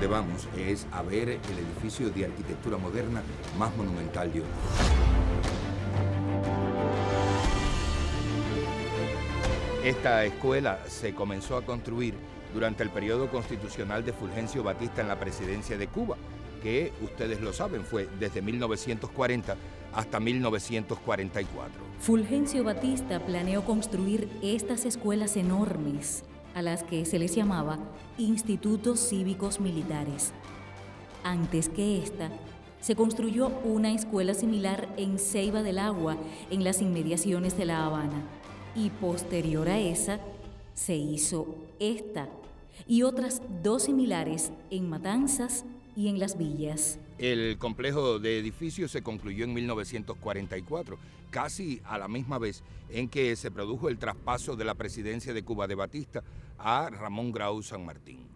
donde vamos es a ver el edificio de arquitectura moderna más monumental de Oviedo. Esta escuela se comenzó a construir durante el periodo constitucional de Fulgencio Batista en la presidencia de Cuba, que ustedes lo saben, fue desde 1940 hasta 1944. Fulgencio Batista planeó construir estas escuelas enormes, a las que se les llamaba Institutos Cívicos Militares. Antes que esta, se construyó una escuela similar en Ceiba del Agua, en las inmediaciones de La Habana. Y posterior a esa, se hizo esta y otras dos similares en Matanzas y en Las Villas. El complejo de edificios se concluyó en 1944, casi a la misma vez en que se produjo el traspaso de la presidencia de Cuba de Batista a Ramón Grau San Martín.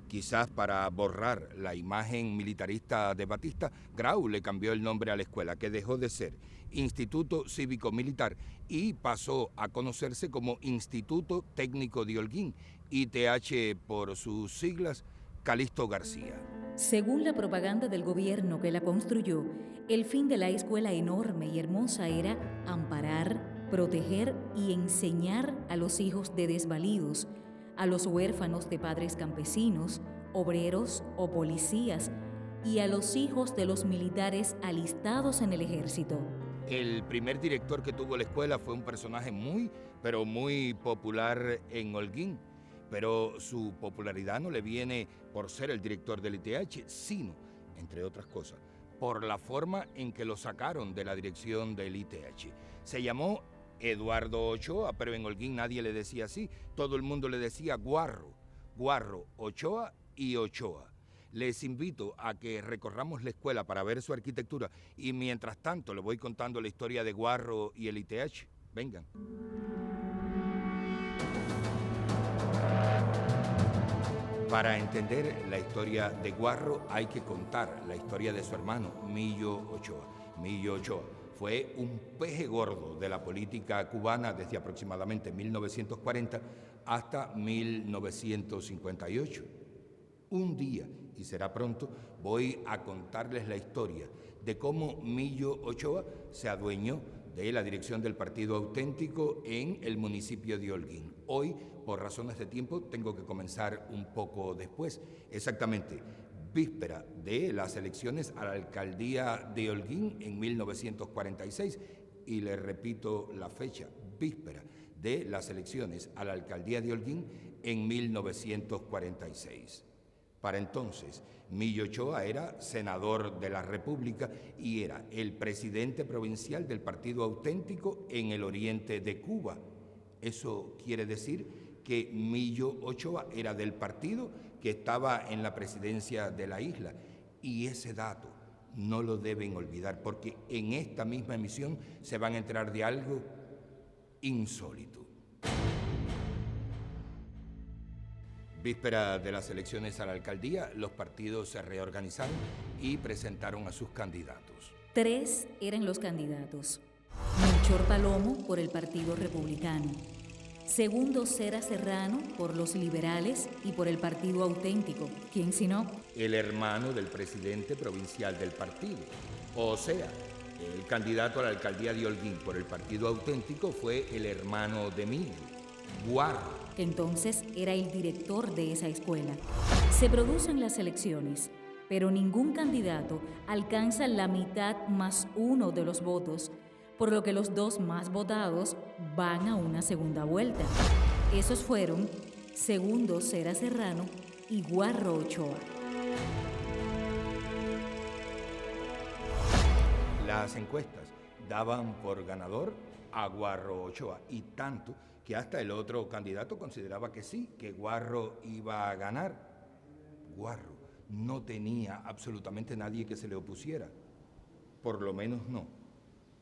Quizás para borrar la imagen militarista de Batista, Grau le cambió el nombre a la escuela, que dejó de ser Instituto Cívico Militar y pasó a conocerse como Instituto Técnico de Holguín, ITH por sus siglas, Calixto García. Según la propaganda del gobierno que la construyó, el fin de la escuela enorme y hermosa era amparar, proteger y enseñar a los hijos de desvalidos, a los huérfanos de padres campesinos, obreros o policías y a los hijos de los militares alistados en el ejército. El primer director que tuvo la escuela fue un personaje muy, pero muy popular en Holguín. Pero su popularidad no le viene por ser el director del ITH, sino, entre otras cosas, por la forma en que lo sacaron de la dirección del ITH. Se llamó Eduardo Ochoa, pero en Holguín nadie le decía así. Todo el mundo le decía Guarro, Ochoa y Ochoa. Les invito a que recorramos la escuela para ver su arquitectura y mientras tanto le voy contando la historia de Guarro y el ITH. Vengan. Para entender la historia de Guarro hay que contar la historia de su hermano, Millo Ochoa. Millo Ochoa fue un peje gordo de la política cubana desde aproximadamente 1940 hasta 1958. Un día, y será pronto, voy a contarles la historia de cómo Millo Ochoa se adueñó de la dirección del Partido Auténtico en el municipio de Holguín. Hoy, por razones de tiempo, tengo que comenzar un poco después, exactamente víspera de las elecciones a la alcaldía de Holguín en 1946, y le repito la fecha, víspera de las elecciones a la alcaldía de Holguín en 1946. Para entonces, Millo Ochoa era senador de la República y era el presidente provincial del Partido Auténtico en el oriente de Cuba. Eso quiere decir que Millo Ochoa era del partido que estaba en la presidencia de la isla. Y ese dato no lo deben olvidar, porque en esta misma emisión se van a enterar de algo insólito. Víspera de las elecciones a la alcaldía, los partidos se reorganizaron y presentaron a sus candidatos. 3 eran los candidatos. Melchor Palomo por el Partido Republicano. Segundo Cera Serrano por los liberales y por el Partido Auténtico. ¿Quién sino? El hermano del presidente provincial del partido. O sea, el candidato a la alcaldía de Holguín por el Partido Auténtico fue el hermano de Millo, Guarro, que entonces era el director de esa escuela. Se producen las elecciones, pero ningún candidato alcanza la mitad más uno de los votos, por lo que los dos más votados van a una segunda vuelta. Esos fueron Segundo Cera Serrano y Guarro Ochoa. Las encuestas daban por ganador a Guarro Ochoa, y tanto que hasta el otro candidato consideraba que sí, que Guarro iba a ganar. Guarro no tenía absolutamente nadie que se le opusiera, por lo menos no,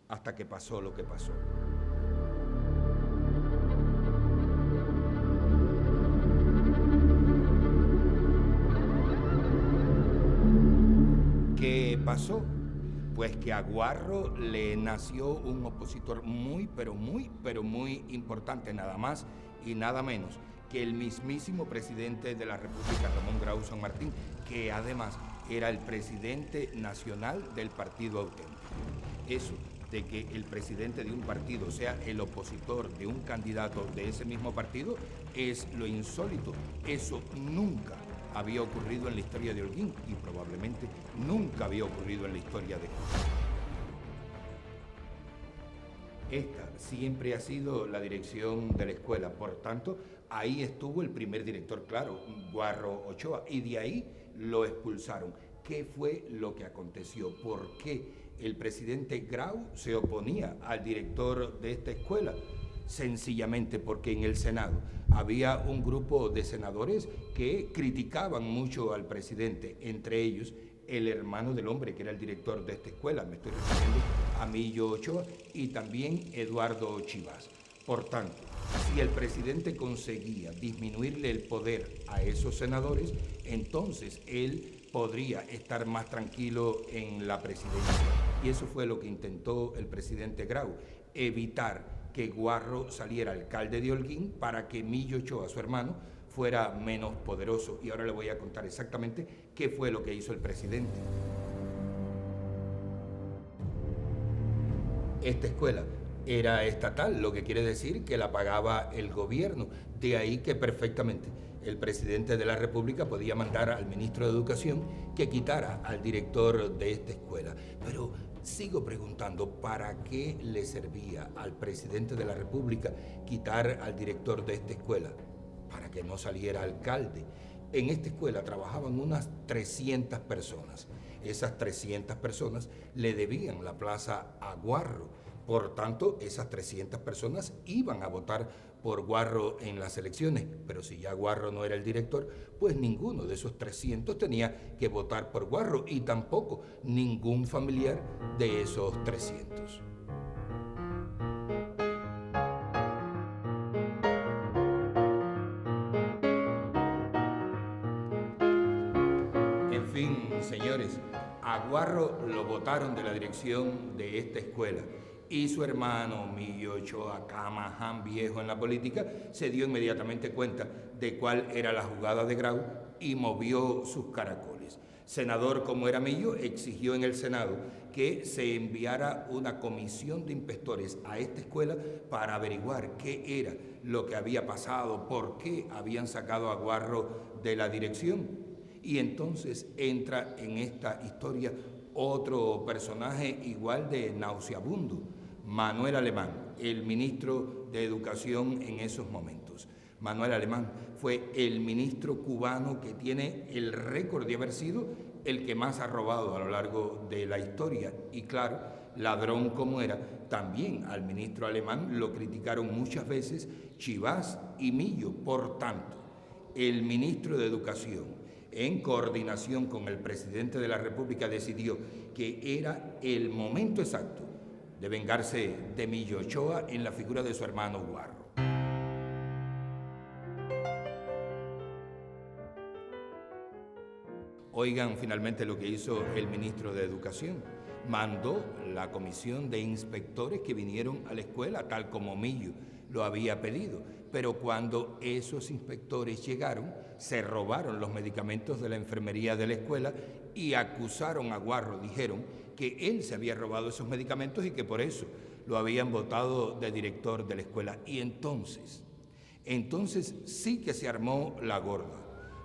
hasta que pasó lo que pasó. ¿Qué pasó? Pues que a Guarro le nació un opositor muy importante, nada más y nada menos que el mismísimo presidente de la República, Ramón Grau San Martín, que además era el presidente nacional del Partido Auténtico. Eso de que el presidente de un partido sea el opositor de un candidato de ese mismo partido es lo insólito. Eso nunca había ocurrido en la historia de Holguín y probablemente nunca había ocurrido en la historia de Cuba. Esta siempre ha sido la dirección de la escuela, por tanto, ahí estuvo el primer director, claro, Guarro Ochoa, y de ahí lo expulsaron. ¿Qué fue lo que aconteció? ¿Por qué el presidente Grau se oponía al director de esta escuela? Sencillamente porque en el Senado había un grupo de senadores que criticaban mucho al presidente, entre ellos el hermano del hombre que era el director de esta escuela, me estoy refiriendo a Millo Ochoa, y también Eduardo Chivas. Por tanto, si el presidente conseguía disminuirle el poder a esos senadores, entonces él podría estar más tranquilo en la presidencia. Y eso fue lo que intentó el presidente Grau, evitar que Guarro saliera alcalde de Holguín para que Millo Ochoa, su hermano, fuera menos poderoso. Y ahora le voy a contar exactamente qué fue lo que hizo el presidente. Esta escuela era estatal, lo que quiere decir que la pagaba el gobierno. De ahí que perfectamente el presidente de la República podía mandar al ministro de Educación que quitara al director de esta escuela. Pero sigo preguntando, ¿para qué le servía al presidente de la República quitar al director de esta escuela? Para que no saliera alcalde. En esta escuela trabajaban unas 300 personas. Esas 300 personas le debían la plaza a Guarro. Por tanto, esas 300 personas iban a votar por Guarro en las elecciones. Pero si ya Guarro no era el director, pues ninguno de esos 300 tenía que votar por Guarro y tampoco ningún familiar de esos 300. En fin, señores, a Guarro lo votaron de la dirección de esta escuela y su hermano Millo Ochoa, Camaján viejo en la política, se dio inmediatamente cuenta de cuál era la jugada de Grau y movió sus caracoles. Senador como era Millo, exigió en el Senado que se enviara una comisión de inspectores a esta escuela para averiguar qué era lo que había pasado, por qué habían sacado a Guarro de la dirección. Y entonces entra en esta historia otro personaje igual de nauseabundo, Manuel Alemán, el ministro de Educación en esos momentos. Manuel Alemán fue el ministro cubano que tiene el récord de haber sido el que más ha robado a lo largo de la historia. Y claro, ladrón como era, también al ministro Alemán lo criticaron muchas veces Chivas y Millo. Por tanto, el ministro de Educación, en coordinación con el presidente de la República, decidió que era el momento exacto de vengarse de Millo Ochoa en la figura de su hermano Guarro. Oigan finalmente lo que hizo el ministro de Educación. Mandó la comisión de inspectores que vinieron a la escuela, tal como Millo lo había pedido. Pero cuando esos inspectores llegaron, se robaron los medicamentos de la enfermería de la escuela y acusaron a Guarro. Dijeron que él se había robado esos medicamentos y que por eso lo habían votado de director de la escuela. Y entonces sí que se armó la gorda.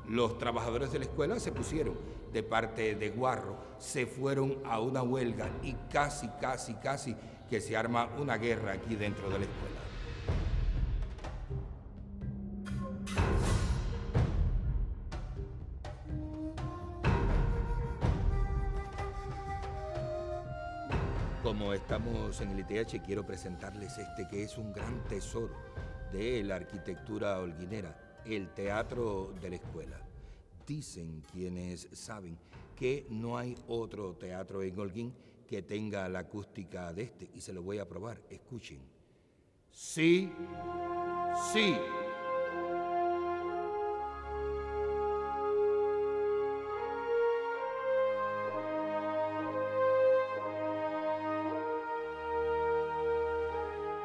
Los trabajadores de la escuela se pusieron de parte de Guarro, se fueron a una huelga y casi que se arma una guerra aquí dentro de la escuela. Como estamos en el ITH, quiero presentarles este que es un gran tesoro de la arquitectura holguinera, el Teatro de la Escuela. Dicen quienes saben que no hay otro teatro en Holguín que tenga la acústica de este, y se lo voy a probar. Escuchen. Sí, sí.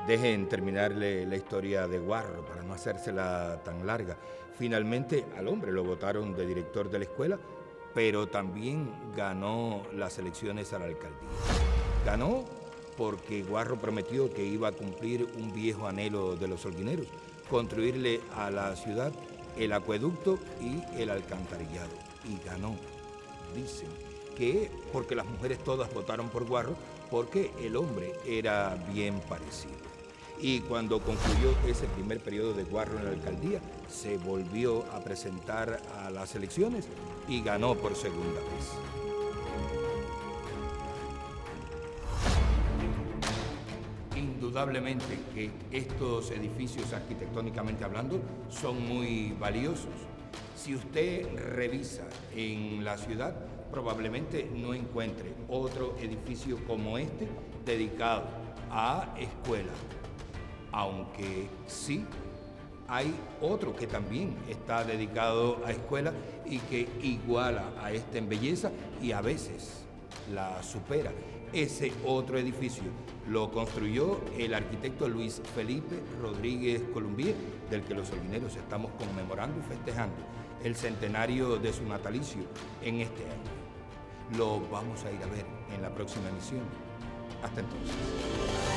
Dejen terminarle la historia de Guarro para no hacérsela tan larga. Finalmente al hombre lo votaron de director de la escuela, pero también ganó las elecciones a la alcaldía. Ganó porque Guarro prometió que iba a cumplir un viejo anhelo de los holguineros, construirle a la ciudad el acueducto y el alcantarillado. Y ganó. Dicen que porque las mujeres todas votaron por Guarro, porque el hombre era bien parecido. Y cuando concluyó ese primer periodo de Guarro en la alcaldía, se volvió a presentar a las elecciones y ganó por segunda vez. Indudablemente que estos edificios, arquitectónicamente hablando, son muy valiosos. Si usted revisa en la ciudad, probablemente no encuentre otro edificio como este dedicado a escuela, aunque sí hay otro que también está dedicado a escuela y que iguala a este en belleza y a veces la supera. Ese otro edificio lo construyó el arquitecto Luis Felipe Rodríguez Columbier, del que los holguineros estamos conmemorando y festejando el centenario de su natalicio en este año. Lo vamos a ir a ver en la próxima emisión. Hasta entonces.